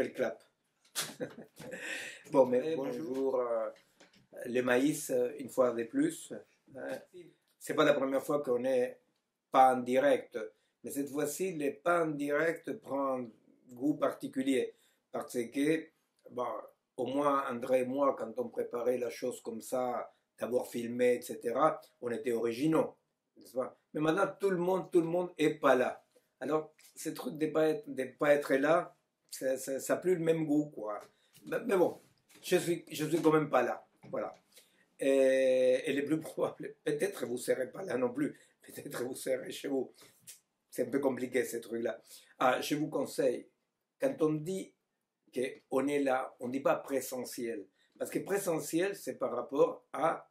fais le clap. Bon, mais bonjour. Le maïs, une fois de plus. C'est pas la première fois qu'on est pas en direct, mais cette fois-ci, le pas en direct prend un goût particulier parce que, bon, au moins André et moi, quand on préparait la chose comme ça, d'abord filmé, etc., on était originaux, n'est-ce pas? Mais maintenant, tout le monde est pas là. Alors, ce truc de pas être là, ça n'a plus le même goût, quoi. Mais bon, je suis quand même pas là. Voilà. Et le plus probable, peut-être vous ne serez pas là non plus. Peut-être vous serez chez vous. C'est un peu compliqué ces trucs-là. Ah, je vous conseille, quand on dit qu'on est là, on ne dit pas présentiel. Parce que présentiel, c'est par rapport à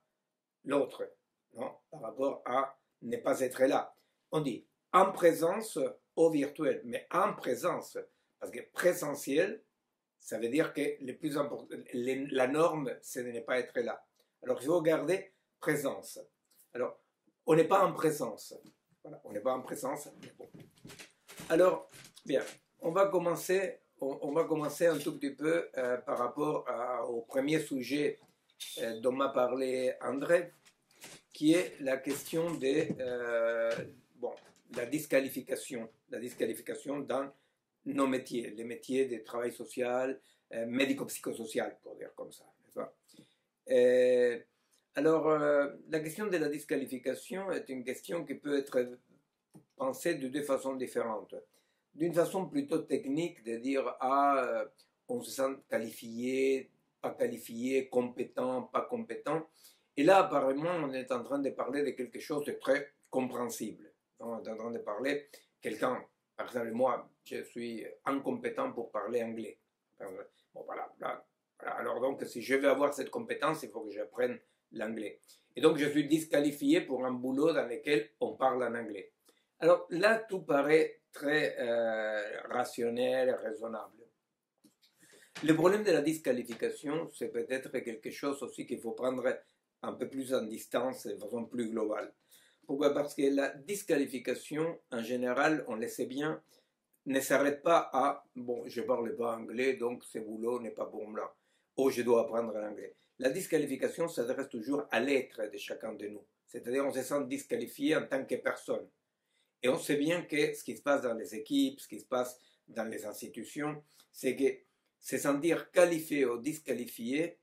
l'autre, non? Par rapport à ne pas être là. On dit en présence au virtuel, mais en présence. Parce que présentiel, ça veut dire que le plus important, la norme, c'est de ne pas être là. Alors, il faut garder présence. Alors, on n'est pas en présence. Voilà, on n'est pas en présence. Bon. Alors, bien, on va commencer un tout petit peu par rapport au premier sujet dont m'a parlé André, qui est la question de la disqualification dans nos métiers, les métiers de travail social, médico-psychosocial, pour dire comme ça, n'est-ce pas? Alors, la question de la disqualification est une question qui peut être pensée de deux façons différentes. D'une façon plutôt technique, de dire on se sent qualifié, pas qualifié, compétent, pas compétent. Et là, apparemment, on est en train de parler de quelque chose de très compréhensible. On est en train de parler, quelqu'un, par exemple, moi, je suis incompétent pour parler anglais. Bon, voilà. Alors donc, si je veux avoir cette compétence, il faut que j'apprenne l'anglais. Et donc, je suis disqualifié pour un boulot dans lequel on parle en anglais. Alors là, tout paraît très rationnel et raisonnable. Le problème de la disqualification, c'est peut-être quelque chose aussi qu'il faut prendre un peu plus en distance de façon plus globale. Pourquoi? Parce que la disqualification, en général, on le sait bien, ne s'arrête pas à « bon, je ne parle pas anglais, donc ce boulot n'est pas pour moi » ou « je dois apprendre l'anglais ». La disqualification s'adresse toujours à l'être de chacun de nous. C'est-à-dire on se sent disqualifié en tant que personne. Et on sait bien que ce qui se passe dans les équipes, ce qui se passe dans les institutions, c'est que se sentir qualifié ou disqualifié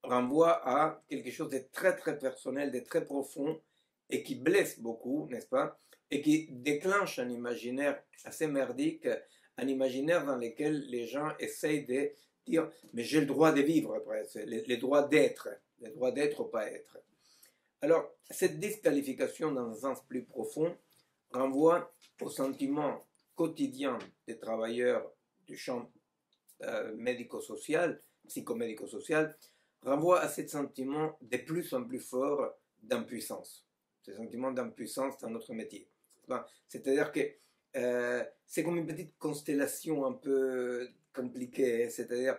renvoie à quelque chose de très très personnel, de très profond et qui blesse beaucoup, n'est-ce pas? Et qui déclenche un imaginaire assez merdique, un imaginaire dans lequel les gens essayent de dire mais j'ai le droit de vivre, après, les droits d'être ou pas être. Alors, cette disqualification dans un sens plus profond renvoie au sentiment quotidien des travailleurs du champ médico-social, psychomédico-social, renvoie à ce sentiment de plus en plus fort d'impuissance. Ce sentiment d'impuissance dans notre métier. C'est-à-dire que c'est comme une petite constellation un peu compliquée, c'est-à-dire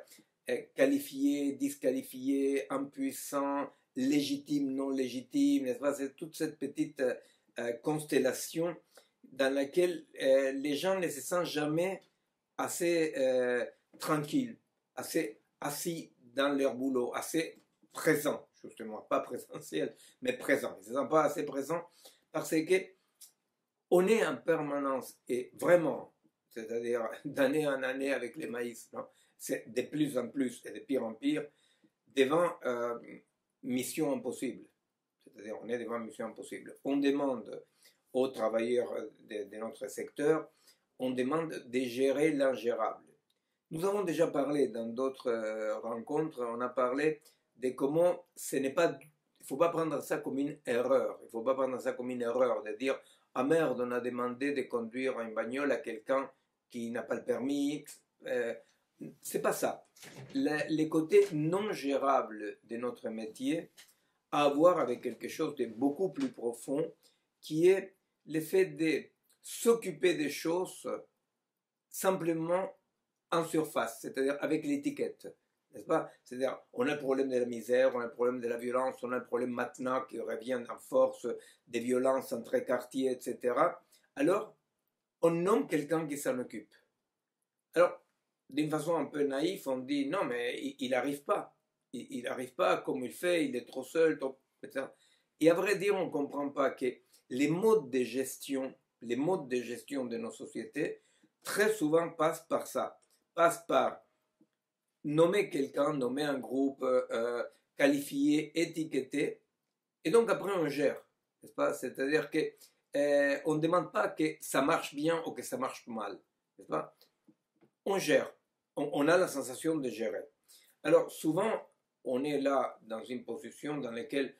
qualifié, disqualifié, impuissant, légitime, non légitime, n'est-ce pas? C'est toute cette petite constellation dans laquelle les gens ne se sentent jamais assez tranquilles, assez assis dans leur boulot, assez présents, justement, pas présentiel, mais présents. Ils ne se sentent pas assez présents parce que on est en permanence et vraiment, c'est-à-dire d'année en année avec les maïs, non, c'est de plus en plus et de pire en pire, devant mission impossible. C'est-à-dire on est devant mission impossible. On demande aux travailleurs de notre secteur, on demande de gérer l'ingérable. Nous avons déjà parlé dans d'autres rencontres, on a parlé de comment ce n'est pas, il ne faut pas prendre ça comme une erreur. Il ne faut pas prendre ça comme une erreur de dire ah merde, on a demandé de conduire une bagnole à quelqu'un qui n'a pas le permis. C'est pas ça. Les côtés non gérables de notre métier a à voir avec quelque chose de beaucoup plus profond qui est le fait de s'occuper des choses simplement en surface, c'est-à-dire avec l'étiquette, n'est-ce pas? C'est-à-dire, on a le problème de la misère, on a le problème de la violence, on a le problème maintenant qui revient en force des violences entre quartiers, etc. Alors, on nomme quelqu'un qui s'en occupe. Alors, d'une façon un peu naïve, on dit non, mais il n'arrive pas. Il n'arrive pas comme il fait, il est trop seul, etc. Et à vrai dire, on ne comprend pas que les modes de gestion, les modes de gestion de nos sociétés, très souvent passent par ça. Passent par nommer quelqu'un, nommer un groupe, qualifier, étiqueter, et donc après on gère, n'est-ce pas? C'est-à-dire que on ne demande pas que ça marche bien ou que ça marche mal, n'est-ce pas? On gère, on a la sensation de gérer. Alors souvent, on est là dans une position dans laquelle,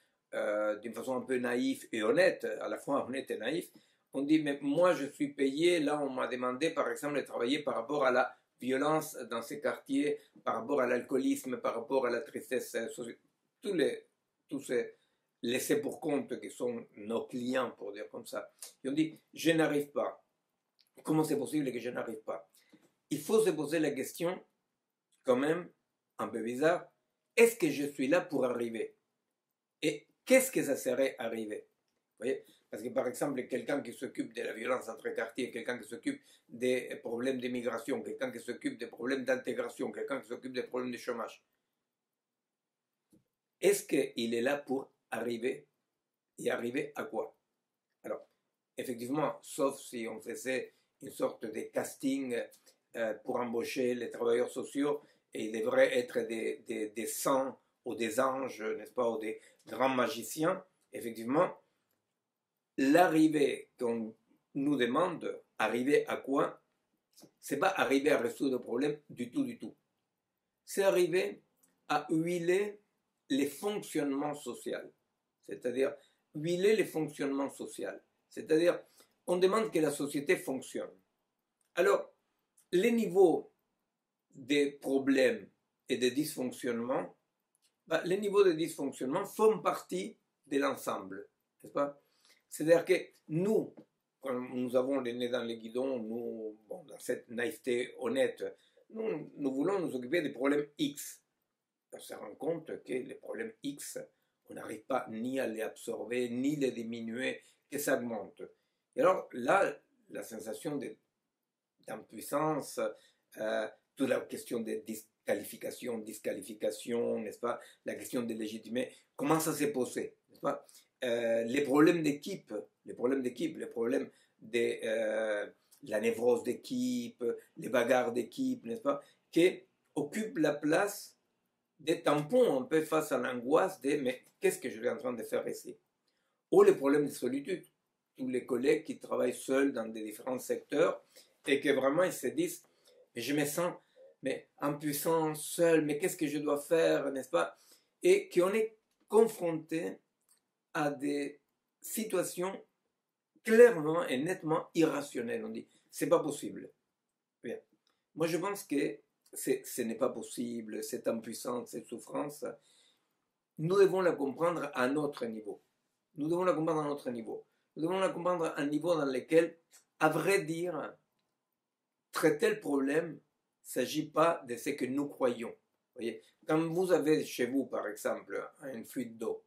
d'une façon un peu naïve et honnête, à la fois honnête et naïf, on dit, mais moi je suis payé, là on m'a demandé par exemple de travailler par rapport à la violence dans ces quartiers, par rapport à l'alcoolisme, par rapport à la tristesse, tous, tous ces laissés pour compte qui sont nos clients, pour dire comme ça. Et on dit, je n'arrive pas. Comment c'est possible que je n'arrive pas? Il faut se poser la question, quand même, un peu bizarre, est-ce que je suis là pour arriver? Et qu'est-ce que ça serait arriver? Vous voyez? Parce que par exemple, quelqu'un qui s'occupe de la violence entre quartiers, quelqu'un qui s'occupe des problèmes d'immigration, quelqu'un qui s'occupe des problèmes d'intégration, quelqu'un qui s'occupe des problèmes de chômage, est-ce qu'il est là pour arriver? Et arriver à quoi? Alors, effectivement, sauf si on faisait une sorte de casting pour embaucher les travailleurs sociaux, et ils devraient être des saints ou des anges, n'est-ce pas, ou des grands magiciens, effectivement, l'arrivée qu'on nous demande, arriver à quoi? C'est pas arriver à résoudre le problème du tout, du tout. C'est arriver à huiler les fonctionnements sociaux. C'est-à-dire, huiler les fonctionnements sociaux. C'est-à-dire, on demande que la société fonctionne. Alors, les niveaux des problèmes et des dysfonctionnements, les niveaux de dysfonctionnement font partie de l'ensemble, n'est-ce pas? C'est-à-dire que nous, quand nous avons les nez dans les guidons, nous, bon, dans cette naïveté honnête, nous voulons nous occuper des problèmes X. On se rend compte que les problèmes X, on n'arrive pas ni à les absorber, ni les diminuer, que ça augmente. Et alors là, la sensation d'impuissance, toute la question des disqualification, n'est-ce pas? La question de légitimer, comment ça s'est posé, n'est-ce pas? Les problèmes d'équipe, les problèmes de la névrose d'équipe, les bagarres d'équipe, n'est-ce pas? Qui occupent la place des tampons un peu face à l'angoisse de mais qu'est-ce que je suis en train de faire ici? Ou les problèmes de solitude, tous les collègues qui travaillent seuls dans des différents secteurs et que vraiment ils se disent mais je me sens mais impuissant, seul, mais qu'est-ce que je dois faire, n'est-ce pas? Et qu'on est confronté à des situations clairement et nettement irrationnelles. On dit c'est pas possible. Bien. Moi je pense que ce n'est pas possible, cette impuissance, cette souffrance, nous devons la comprendre à notre niveau. Nous devons la comprendre à notre niveau. Nous devons la comprendre à un niveau dans lequel, à vrai dire, traiter le problème ne s'agit pas de ce que nous croyons. Voyez, quand vous avez chez vous, par exemple, une fuite d'eau,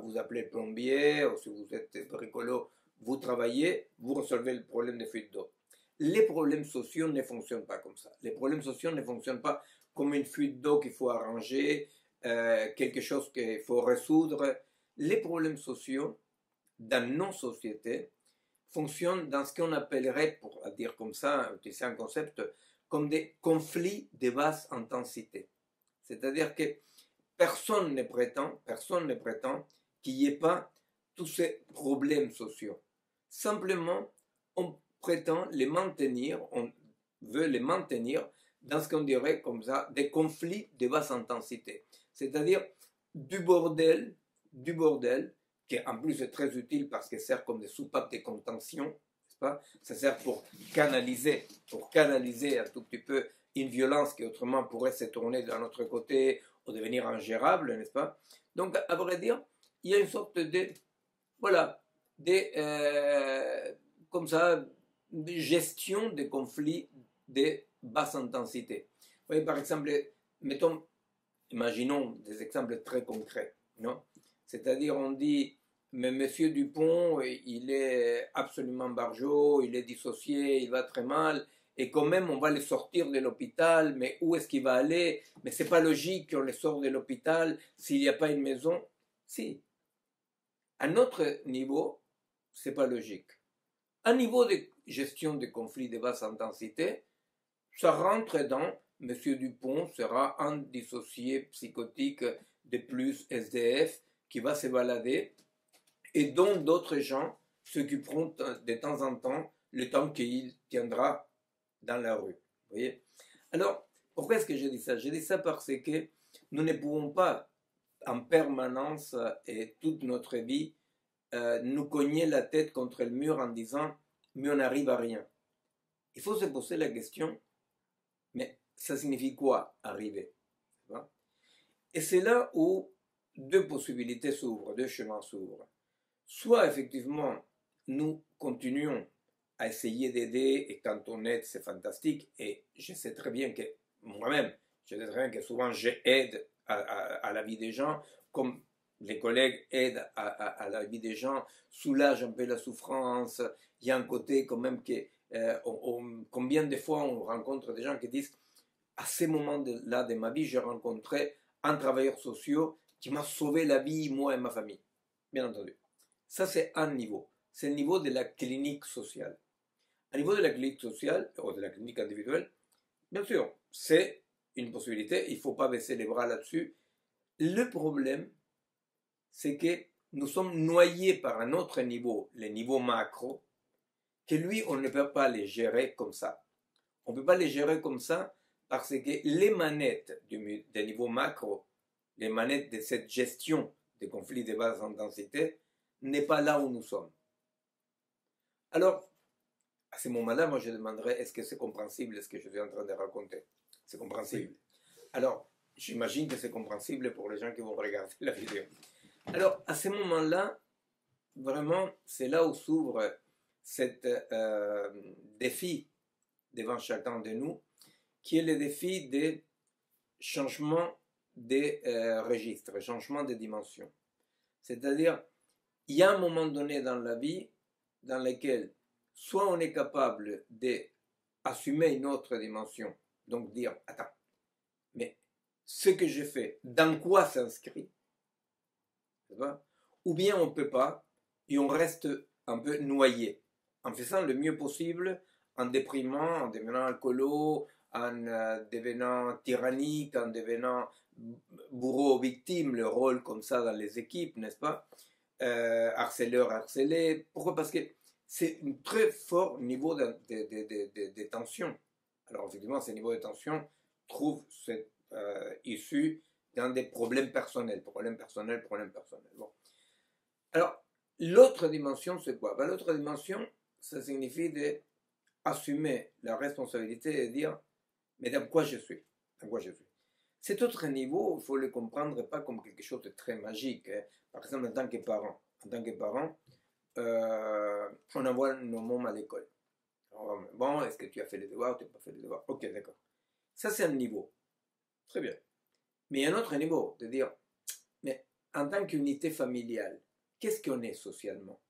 vous appelez le plombier, ou si vous êtes bricolo, vous travaillez, vous résolvez le problème de fuite d'eau. Les problèmes sociaux ne fonctionnent pas comme ça. Les problèmes sociaux ne fonctionnent pas comme une fuite d'eau qu'il faut arranger, quelque chose qu'il faut résoudre. Les problèmes sociaux, dans nos sociétés, fonctionnent dans ce qu'on appellerait, pour dire comme ça, utiliser un concept, comme des conflits de basse intensité. C'est-à-dire que personne ne prétend qu'il n'y ait pas tous ces problèmes sociaux. Simplement, on prétend les maintenir, on veut les maintenir dans ce qu'on dirait comme ça, des conflits de basse intensité. C'est-à-dire du bordel, qui en plus est très utile parce qu'il sert comme des soupapes de contention, n'est-ce pas? Ça sert pour canaliser un tout petit peu une violence qui autrement pourrait se tourner de notre côté ou devenir ingérable, n'est-ce pas? Donc, à vrai dire, il y a une sorte de, voilà, comme ça, de gestion des conflits de basse intensité. Vous voyez, par exemple, imaginons des exemples très concrets, non? C'est-à-dire, on dit, mais Monsieur Dupont, il est absolument barjot, il est dissocié, il va très mal, et quand même on va les sortir de l'hôpital, mais où est-ce qu'il va aller? Mais c'est pas logique qu'on les sorte de l'hôpital s'il n'y a pas une maison. Si, à notre niveau, c'est pas logique. À niveau de gestion des conflits de basse intensité, ça rentre dans M. Dupont sera un dissocié psychotique de plus SDF qui va se balader et dont d'autres gens s'occuperont de temps en temps le temps qu'il tiendra dans la rue. Vous voyez? Alors, pourquoi est-ce que j'ai dit ça? J'ai dit ça parce que nous ne pouvons pas en permanence et toute notre vie nous cogner la tête contre le mur en disant mais on n'arrive à rien. Il faut se poser la question, mais ça signifie quoi arriver? Et c'est là où deux possibilités s'ouvrent, deux chemins s'ouvrent. Soit effectivement nous continuons à essayer d'aider et quand on aide c'est fantastique et je sais très bien que moi-même, je sais très bien que souvent j'aide à la vie des gens comme les collègues aident à la vie des gens, soulagent un peu la souffrance. Il y a un côté quand même que combien de fois on rencontre des gens qui disent à ces moments-là de ma vie j'ai rencontré un travailleur social qui m'a sauvé la vie, moi et ma famille. Bien entendu. Ça c'est un niveau. C'est le niveau de la clinique sociale. Au niveau de la clinique sociale, ou de la clinique individuelle, bien sûr, c'est une possibilité, il ne faut pas baisser les bras là-dessus. Le problème, c'est que nous sommes noyés par un autre niveau, le niveau macro, que lui, on ne peut pas les gérer comme ça. On ne peut pas les gérer comme ça parce que les manettes des niveaux macro, les manettes de cette gestion des conflits de basse intensité, n'est pas là où nous sommes. Alors, à ce moment-là, moi je demanderais, est-ce que c'est compréhensible ce que je suis en train de raconter? C'est compréhensible. Alors, j'imagine que c'est compréhensible pour les gens qui vont regarder la vidéo. Alors, à ce moment-là, vraiment, c'est là où s'ouvre cet défi devant chacun de nous, qui est le défi des changements des registres, changement des dimensions. C'est-à-dire, il y a un moment donné dans la vie dans lequel soit on est capable d'assumer une autre dimension, donc dire, attends, mais ce que je fais, dans quoi s'inscrit? Ou bien on ne peut pas, et on reste un peu noyé, en faisant le mieux possible, en déprimant, en devenant alcoolo, en devenant tyrannique, en devenant bourreau-victime, le rôle comme ça dans les équipes, n'est-ce pas? Harceleur, harcelé. Pourquoi? Parce que c'est un très fort niveau de tension. Alors effectivement, ces niveaux de tension trouvent cette issue dans des problèmes personnels. Bon. Alors, l'autre dimension, c'est quoi? L'autre dimension, ça signifie d'assumer la responsabilité et de dire, mais dans quoi je suis? Dans quoi je suis? Cet autre niveau, il faut le comprendre pas comme quelque chose de très magique. Hein. Par exemple, en tant que parent, on envoie nos mômes à l'école. Bon, est-ce que tu as fait les devoirs? Tu n'as pas fait les devoirs? Ok, d'accord. Ça, c'est un niveau. Très bien. Mais il y a un autre niveau, de dire, mais en tant qu'unité familiale, qu'est-ce qu'on est socialement?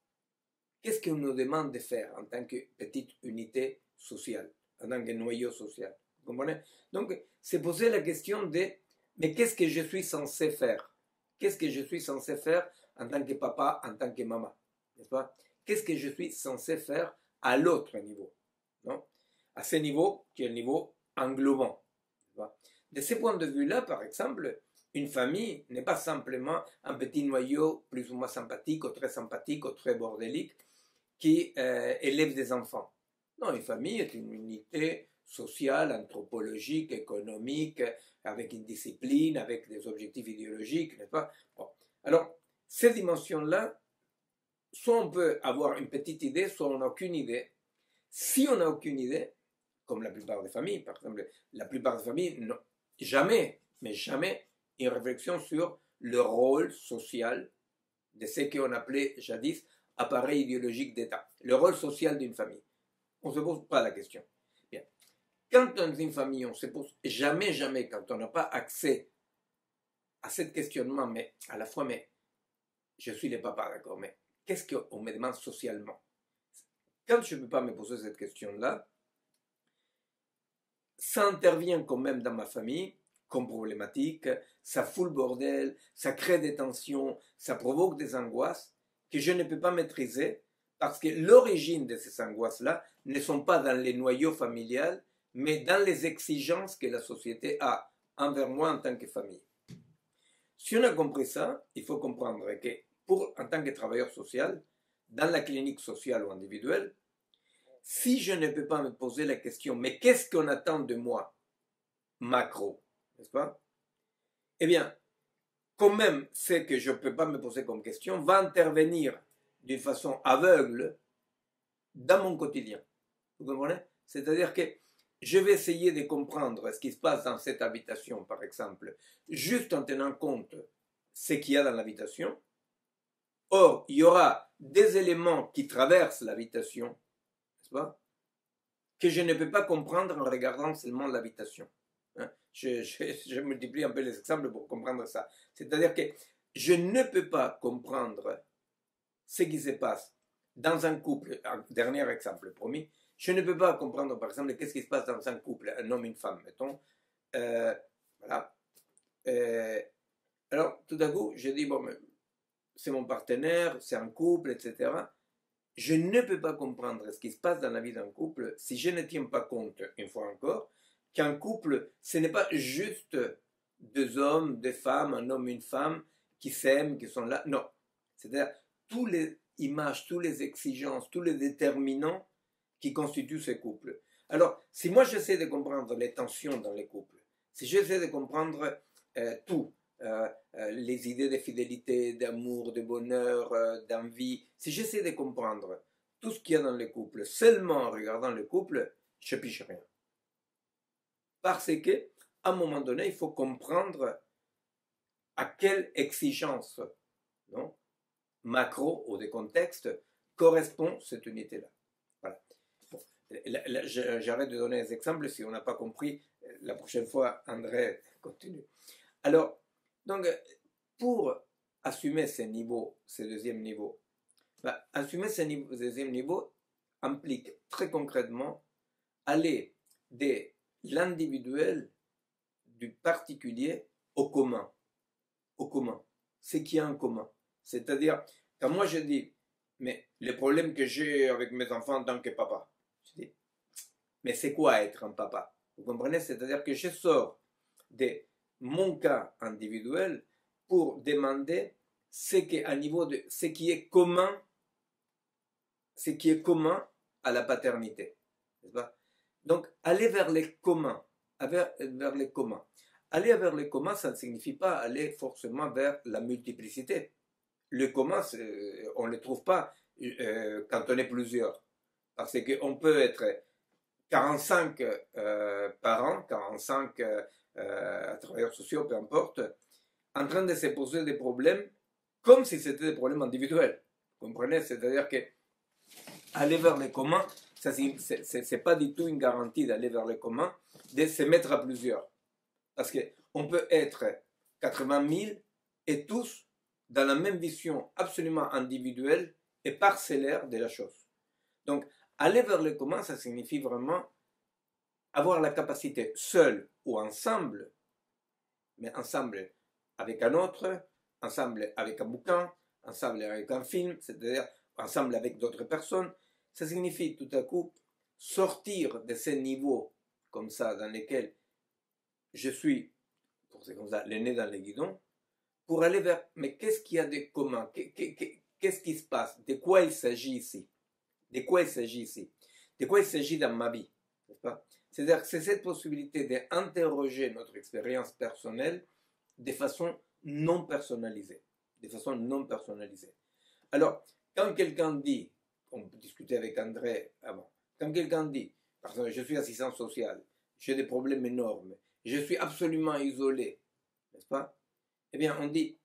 Qu'est-ce qu'on nous demande de faire en tant que petite unité sociale, en tant que noyau social? Vous comprenez? Donc, c'est poser la question de, mais qu'est-ce que je suis censé faire? Qu'est-ce que je suis censé faire en tant que papa, en tant que maman? N'est-ce pas? Qu'est-ce que je suis censé faire à l'autre niveau? Non? À ce niveau, qui est le niveau englobant. De ce point de vue-là, par exemple, une famille n'est pas simplement un petit noyau plus ou moins sympathique ou très bordélique qui élève des enfants. Non, une famille est une unité sociale, anthropologique, économique, avec une discipline, avec des objectifs idéologiques, n'est-ce pas? Bon. Alors, ces dimensions-là, soit on peut avoir une petite idée, soit on n'a aucune idée. Si on n'a aucune idée, comme la plupart des familles, par exemple, la plupart des familles n'ont jamais, mais jamais, une réflexion sur le rôle social de ce qu'on appelait jadis appareil idéologique d'État, le rôle social d'une famille. On ne se pose pas la question. Bien. Quand dans une famille, on ne se pose jamais, quand on n'a pas accès à ce questionnement, mais à la fois, mais je suis le papa, d'accord, mais qu'est-ce qu'on me demande socialement? Quand je ne peux pas me poser cette question-là, ça intervient quand même dans ma famille comme problématique, ça fout le bordel, ça crée des tensions, ça provoque des angoisses que je ne peux pas maîtriser parce que l'origine de ces angoisses-là ne sont pas dans les noyaux familiales, mais dans les exigences que la société a envers moi en tant que famille. Si on a compris ça, il faut comprendre que en tant que travailleur social, dans la clinique sociale ou individuelle, si je ne peux pas me poser la question, mais qu'est-ce qu'on attend de moi, macro, n'est-ce pas? Eh bien, quand même, ce que je ne peux pas me poser comme question va intervenir d'une façon aveugle dans mon quotidien. Vous comprenez? C'est-à-dire que je vais essayer de comprendre ce qui se passe dans cette habitation, par exemple, juste en tenant compte ce qu'il y a dans l'habitation. Or, il y aura des éléments qui traversent l'habitation, n'est-ce pas, que je ne peux pas comprendre en regardant seulement l'habitation. Je multiplie un peu les exemples pour comprendre ça. C'est-à-dire que je ne peux pas comprendre ce qui se passe dans un couple. Un dernier exemple, promis. Je ne peux pas comprendre, par exemple, qu'est-ce qui se passe dans un couple, un homme et une femme, mettons. Voilà. Alors, tout à coup, je dis, bon, c'est mon partenaire, c'est un couple, etc. Je ne peux pas comprendre ce qui se passe dans la vie d'un couple si je ne tiens pas compte, une fois encore, qu'un couple, ce n'est pas juste deux hommes, deux femmes, un homme, une femme, qui s'aiment, qui sont là. Non. C'est-à-dire, toutes les images, toutes les exigences, tous les déterminants qui constituent ce couple. Alors, si moi j'essaie de comprendre les tensions dans les couples, si j'essaie de comprendre tout, les idées de fidélité, d'amour, de bonheur, d'envie, si j'essaie de comprendre tout ce qu'il y a dans les couples seulement en regardant le couple, je ne piche rien. Parce que, à un moment donné, il faut comprendre à quelle exigence, non, macro ou de contexte correspond cette unité-là. Voilà. Bon. J'arrête de donner des exemples. Si on n'a pas compris, la prochaine fois, André continue. Alors, donc, pour assumer ces niveaux, ces deuxièmes niveaux, assumer ces deuxièmes niveaux implique très concrètement aller de l'individuel, du particulier, au commun. Au commun. Ce qui est en commun. C'est-à-dire, quand moi je dis, mais les problèmes que j'ai avec mes enfants en tant que papa, je dis, mais c'est quoi être un papa? Vous comprenez? C'est-à-dire que je sors de mon cas individuel pour demander ce qui est commun, ce qui est commun à la paternité. N'est-ce pas? Donc, aller vers les communs, vers les communs. Aller vers les communs, ça ne signifie pas aller forcément vers la multiplicité. Le commun, on ne le trouve pas quand on est plusieurs. Parce qu'on peut être 45 parents, 45 travailleurs sociaux, peu importe, en train de se poser des problèmes comme si c'était des problèmes individuels. Vous comprenez? C'est-à-dire que aller vers les communs, ce n'est pas du tout une garantie d'aller vers les communs, de se mettre à plusieurs. Parce qu'on peut être 80 000 et tous dans la même vision absolument individuelle et parcellaire de la chose. Donc, aller vers le commun, ça signifie vraiment avoir la capacité, seul ou ensemble, mais ensemble avec un autre, ensemble avec un bouquin, ensemble avec un film, c'est-à-dire ensemble avec d'autres personnes, ça signifie tout à coup sortir de ces niveaux comme ça dans lesquels je suis, pour c'est comme ça, le nez dans les guidons, pour aller vers, mais qu'est-ce qu'il y a de commun? Qu'est-ce qui se passe? De quoi il s'agit ici? De quoi il s'agit ici? De quoi il s'agit dans ma vie? N'est-ce pas? C'est-à-dire que c'est cette possibilité d'interroger notre expérience personnelle de façon non personnalisée. De façon non personnalisée. Alors, quand quelqu'un dit, on peut discuter avec André avant, quand quelqu'un dit, par exemple, je suis assistant social, j'ai des problèmes énormes, je suis absolument isolé, n'est-ce pas? Eh bien, on dit,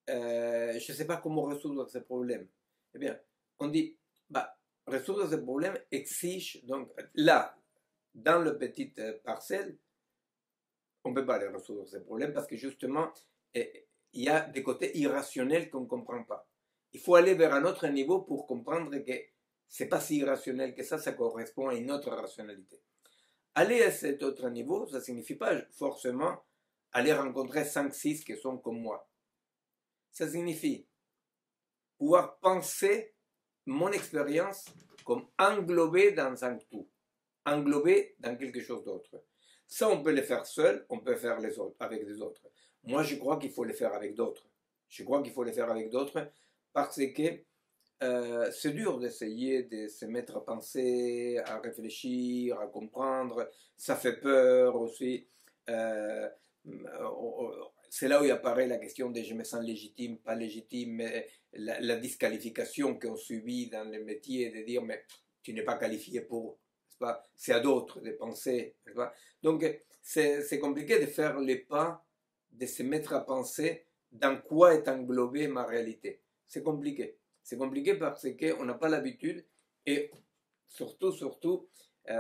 je ne sais pas comment résoudre ces problèmes. Eh bien, on dit, résoudre ces problèmes exige, donc là, dans le petit parcelle, on ne peut pas les résoudre ces problèmes parce que justement, il y a des côtés irrationnels qu'on ne comprend pas. Il faut aller vers un autre niveau pour comprendre que ce n'est pas si irrationnel que ça correspond à une autre rationalité. Aller à cet autre niveau, ça ne signifie pas forcément aller rencontrer 5-6 qui sont comme moi. Ça signifie pouvoir penser mon expérience comme englobée dans un tout, englobée dans quelque chose d'autre. Ça, on peut le faire seul, on peut faire les autres, avec les autres. Moi, je crois qu'il faut le faire avec d'autres. Je crois qu'il faut le faire avec d'autres parce que c'est dur d'essayer de se mettre à penser, à réfléchir, à comprendre. Ça fait peur aussi. Euh, c'est là où il apparaît la question de je me sens légitime, pas légitime, la disqualification qu'on subit dans le métier, de dire mais tu n'es pas qualifié pour, c'est à d'autres de penser. Donc c'est compliqué de faire les pas, de se mettre à penser dans quoi est englobée ma réalité. C'est compliqué. C'est compliqué parce qu'on n'a pas l'habitude et surtout,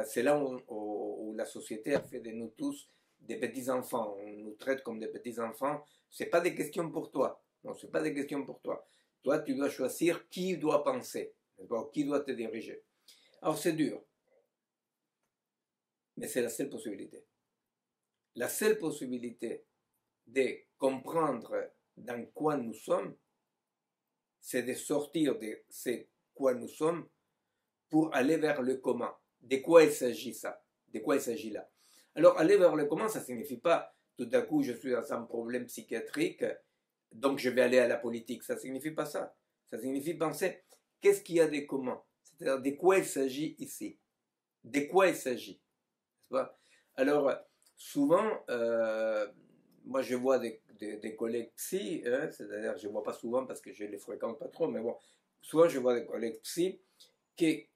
c'est là où la société a fait de nous tous des petits-enfants. On nous traite comme des petits-enfants. Ce n'est pas des questions pour toi. Non, ce n'est pas des questions pour toi. Toi, tu dois choisir qui doit penser, qui doit te diriger. Alors, c'est dur. Mais c'est la seule possibilité. La seule possibilité de comprendre dans quoi nous sommes, c'est de sortir de ce quoi nous sommes pour aller vers le comment. De quoi il s'agit ça? De quoi il s'agit là? Alors, aller vers le comment, ça ne signifie pas tout à coup je suis dans un problème psychiatrique, donc je vais aller à la politique. Ça ne signifie pas ça. Ça signifie penser qu'est-ce qu'il y a de comment? C'est-à-dire de quoi il s'agit ici? De quoi il s'agit? Alors, souvent, moi je vois des collègues psy, hein, c'est-à-dire je ne vois pas souvent parce que je ne les fréquente pas trop, mais bon, souvent je vois des collègues psy qui,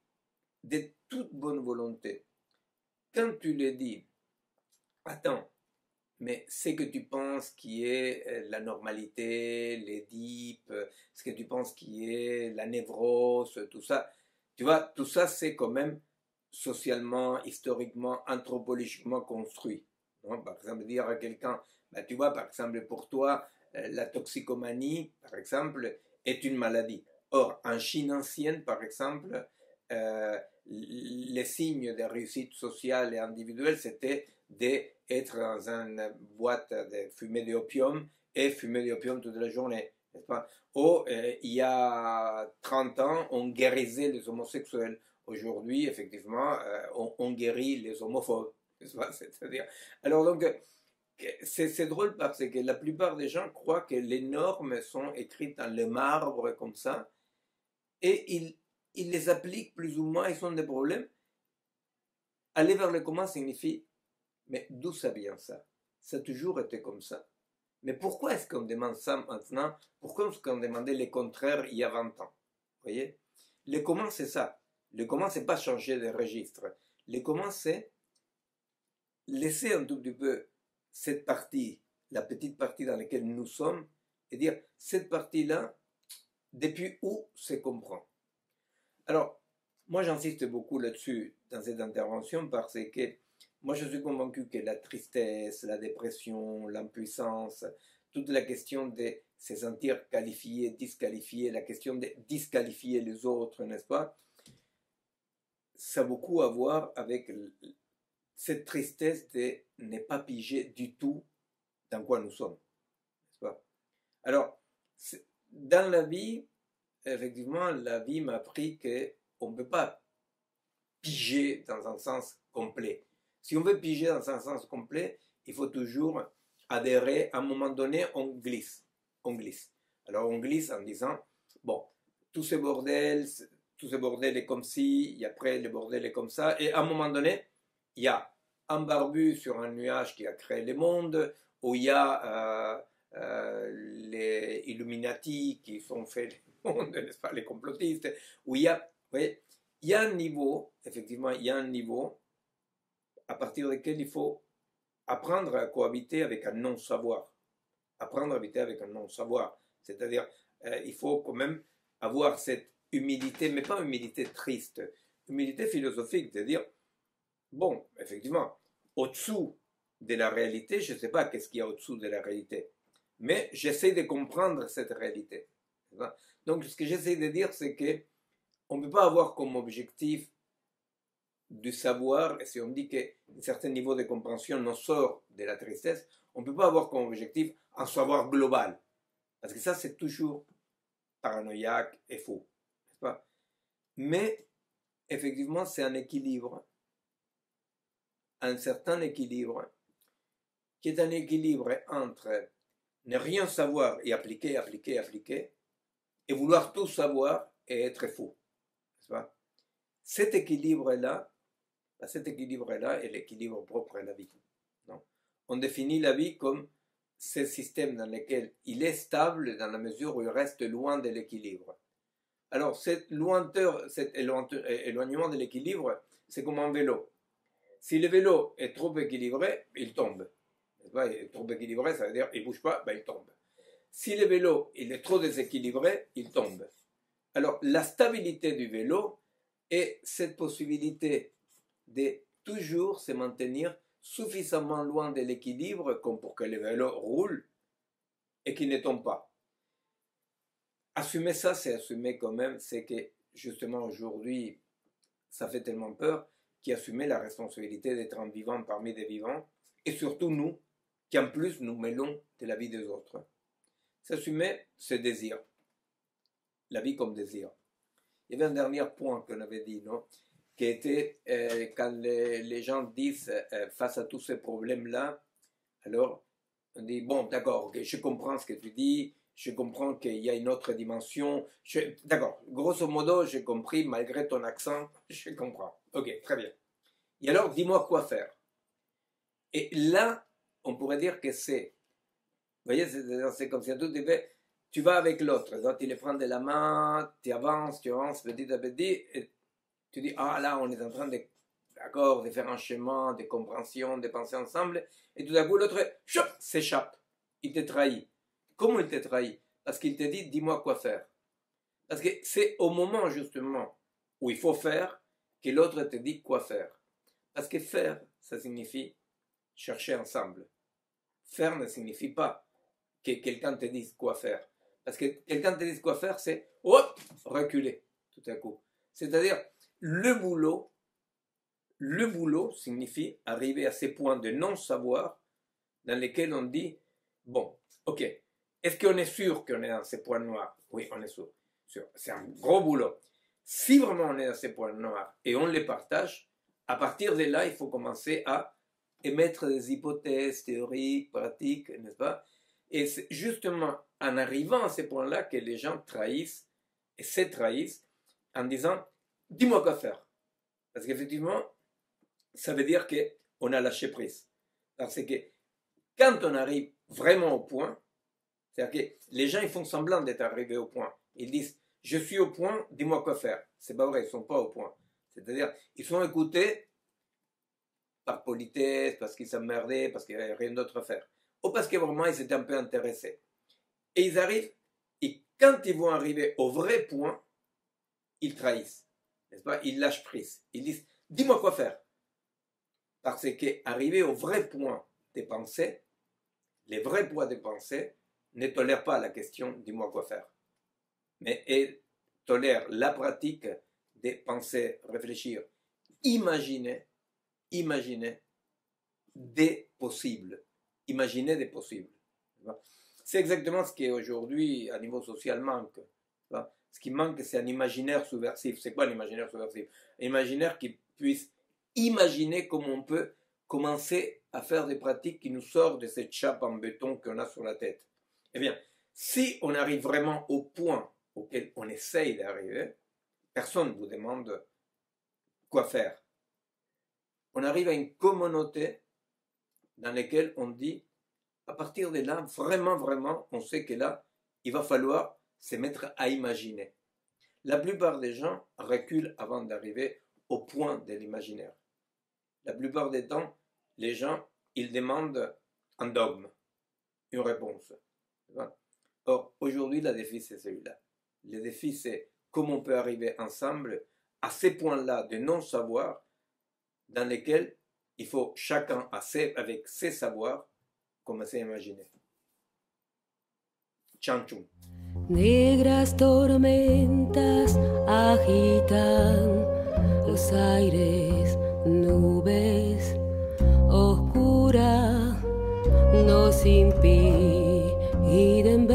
de toute bonne volonté, quand tu les dis, attends, mais ce que tu penses qui est la normalité, l'Édipe, ce que tu penses qui est la névrose, tout ça, tu vois, tout ça c'est quand même socialement, historiquement, anthropologiquement construit. Non, par exemple, dire à quelqu'un, bah, tu vois, par exemple, pour toi, la toxicomanie, par exemple, est une maladie. Or, en Chine ancienne, par exemple, les signes de réussite sociale et individuelle, c'était d'être dans une boîte de fumer de l'opium et fumer de l'opium toute la journée. N'est-ce pas? Ou il y a 30 ans, on guérissait les homosexuels. Aujourd'hui, effectivement, on guérit les homophobes. C'est-à-dire, alors donc, c'est drôle parce que la plupart des gens croient que les normes sont écrites dans le marbre comme ça, et ils les appliquent plus ou moins, ils ont des problèmes. Aller vers le comment signifie, mais d'où ça vient ça? Ça a toujours été comme ça. Mais pourquoi est-ce qu'on demande ça maintenant? Pourquoi est-ce qu'on demandait le contraire il y a 20 ans? Vous voyez? Le comment, c'est ça. Le comment, c'est pas changer de registre. Le comment, c'est laisser un tout petit peu cette partie, la petite partie dans laquelle nous sommes, et dire, cette partie-là, depuis où se comprend. Alors, moi j'insiste beaucoup là-dessus dans cette intervention parce que moi je suis convaincu que la tristesse, la dépression, l'impuissance, toute la question de se sentir qualifié, disqualifié, la question de disqualifier les autres, n'est-ce pas? Ça a beaucoup à voir avec cette tristesse de ne pas piger du tout dans quoi nous sommes, n'est-ce pas? Alors, dans la vie, effectivement, la vie m'a appris qu'on ne peut pas piger dans un sens complet. Si on veut piger dans un sens complet, il faut toujours adhérer. À un moment donné, on glisse. On glisse. Alors on glisse en disant, bon, tout ce bordel est comme ci, et après le bordel est comme ça. Et à un moment donné, il y a un barbu sur un nuage qui a créé le monde, où il y a les Illuminati qui sont faits le monde, n'est-ce pas, les complotistes, où il y a, vous voyez, il y a un niveau, effectivement, il y a un niveau à partir duquel il faut apprendre à cohabiter avec un non-savoir. Apprendre à habiter avec un non-savoir. C'est-à-dire, il faut quand même avoir cette humilité, mais pas humilité triste, humilité philosophique, de dire, bon, effectivement, au-dessous de la réalité, je ne sais pas qu'est-ce qu'il y a au-dessous de la réalité, mais j'essaie de comprendre cette réalité. Donc, ce que j'essaie de dire, c'est que on ne peut pas avoir comme objectif du savoir, et si on dit qu'un certain niveau de compréhension nous sort de la tristesse, on ne peut pas avoir comme objectif un savoir global. Parce que ça, c'est toujours paranoïaque et faux. N'est-ce pas? Mais, effectivement, c'est un équilibre, un certain équilibre, qui est un équilibre entre ne rien savoir et appliquer, appliquer, appliquer, et vouloir tout savoir et être faux. N'est-ce pas? Cet équilibre-là est l'équilibre propre à la vie. Non? On définit la vie comme ce système dans lequel il est stable dans la mesure où il reste loin de l'équilibre. Alors, cet éloignement de l'équilibre, c'est comme un vélo. Si le vélo est trop équilibré, il tombe. Il est trop équilibré, ça veut dire qu'il ne bouge pas, il tombe. Si le vélo il est trop déséquilibré, il tombe. Alors, la stabilité du vélo est cette possibilité de toujours se maintenir suffisamment loin de l'équilibre comme pour que le vélo roule et qu'il ne tombe pas. Assumer ça, c'est assumer quand même, c'est que justement aujourd'hui, ça fait tellement peur qu'assumer la responsabilité d'être un vivant parmi des vivants, et surtout nous, qui en plus nous mêlons de la vie des autres. S'assumer, c'est désir. La vie comme désir. Il y avait un dernier point qu'on avait dit, non? Qui était quand les gens disent face à tous ces problèmes-là, alors on dit, bon, d'accord, okay, je comprends ce que tu dis, je comprends qu'il y a une autre dimension, d'accord, grosso modo, j'ai compris, malgré ton accent, je comprends. Ok, très bien. Et alors, dis-moi quoi faire. Et là, on pourrait dire que c'est, vous voyez, c'est comme si tu vas avec l'autre, tu le prends de la main, tu avances petit à petit, et tu dis, ah là, on est en train de, d'accord, de faire un chemin de compréhension, de penser ensemble, et tout à coup, l'autre, s'échappe, il te trahit. Comment il te trahit? Parce qu'il te dit, dis-moi quoi faire. Parce que c'est au moment, justement, où il faut faire, que l'autre te dit quoi faire. Parce que faire, ça signifie chercher ensemble. Faire ne signifie pas que quelqu'un te dise quoi faire. Parce que quelqu'un te dise quoi faire, c'est hop, reculer, tout à coup. C'est-à-dire, le boulot signifie arriver à ces points de non-savoir dans lesquels on dit, bon, ok, est-ce qu'on est sûr qu'on est dans ces points noirs? Oui, on est sûr. C'est un gros boulot. Si vraiment on est dans ces points noirs et on les partage, à partir de là, il faut commencer à émettre des hypothèses théoriques, pratiques, n'est-ce pas? Et c'est justement en arrivant à ces points-là que les gens trahissent et se trahissent en disant « dis-moi quoi faire ». Parce qu'effectivement, ça veut dire qu'on a lâché prise. Parce que quand on arrive vraiment au point, c'est-à-dire que les gens ils font semblant d'être arrivés au point. Ils disent « je suis au point, dis-moi quoi faire ». C'est pas vrai, ils ne sont pas au point. C'est-à-dire, ils sont écoutés par politesse, parce qu'ils s'emmerdaient, parce qu'il n'y avait rien d'autre à faire. Ou parce que vraiment ils étaient un peu intéressés. Et ils arrivent, et quand ils vont arriver au vrai point, ils trahissent. N'est-ce pas? Ils lâchent prise. Ils disent, dis-moi quoi faire. Parce qu'arriver au vrai point des pensées, les vrais points des pensées, ne tolèrent pas la question, dis-moi quoi faire. Mais ils tolèrent la pratique de penser, réfléchir, imaginer des possibles. Imaginer des possibles. C'est exactement ce qui aujourd'hui, à niveau social, manque. Ce qui manque, c'est un imaginaire subversif. C'est quoi l'imaginaire subversif? Un imaginaire qui puisse imaginer comment on peut commencer à faire des pratiques qui nous sortent de cette chape en béton qu'on a sur la tête. Eh bien, si on arrive vraiment au point auquel on essaye d'arriver, personne ne vous demande quoi faire. On arrive à une communauté dans laquelle on dit, à partir de là, vraiment, on sait que là, il va falloir se mettre à imaginer. La plupart des gens reculent avant d'arriver au point de l'imaginaire. La plupart des temps, les gens, ils demandent un dogme, une réponse. Or, aujourd'hui, le défi, c'est celui-là. Le défi, c'est comment on peut arriver ensemble à ces points-là de non-savoir dans lesquels il faut chacun, avec ses savoirs, commencer à imaginer. Chanchum. Negras tormentas agitan los aires simpi i den